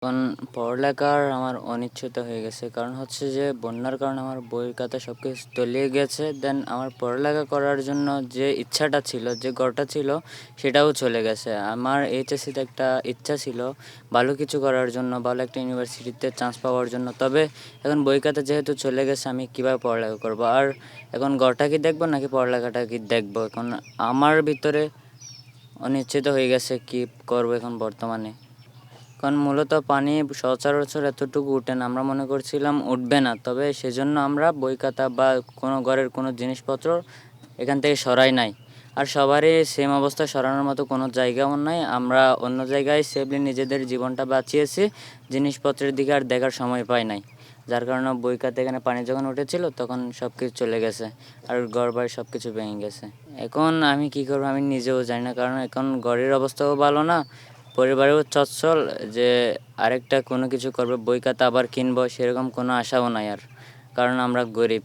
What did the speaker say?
এখন পড়ালেখার আমার অনিশ্চিত হয়ে গেছে। কারণ হচ্ছে যে বন্যার কারণে আমার বই খাতা সবকিছু তলিয়ে গেছে। দেন আমার পড়ালেখা করার জন্য যে ইচ্ছাটা ছিল, যে গড়টা ছিল সেটাও চলে গেছে। আমার এইচএসসিতে একটা ইচ্ছা ছিল ভালো কিছু করার জন্য, ভালো একটা ইউনিভার্সিটিতে চান্স পাওয়ার জন্য। তবে এখন বই খাতা যেহেতু চলে গেছে, আমি কীভাবে পড়ালেখা করব? আর এখন গড়টা কি দেখব নাকি পড়ালেখাটা কি দেখব? এখন আমার ভিতরে অনিশ্চিত হয়ে গেছে কী করব এখন বর্তমানে। কারণ মূলত পানি সচরাচর এতটুকু উঠে না, আমরা মনে করছিলাম উঠবে না, তবে সেজন্য আমরা বই খাতা বা কোনো ঘরের কোনো জিনিসপত্র এখান থেকে সরাই নাই। আর সবারই সেম অবস্থা, সরানোর মতো কোনো জায়গাও নাই। আমরা অন্য জায়গায় সেফলি নিজেদের জীবনটা বাঁচিয়েছি, জিনিসপত্রের দিকে আর দেখার সময় পাই নাই। যার কারণে বই খাতা এখানে পানি যখন উঠেছিল তখন সব কিছু চলে গেছে, আর ঘর বাড়ি সব কিছু ভেঙে গেছে। এখন আমি কী করবো আমি নিজেও জানি না, কারণ এখন ঘরের অবস্থাও ভালো না, পরিবারেও চচ্চল যে আরেকটা কোনো কিছু করবে, বই খাতা আবার কিনবো সেরকম কোনো আশাও নাই আর, কারণ আমরা গরিব।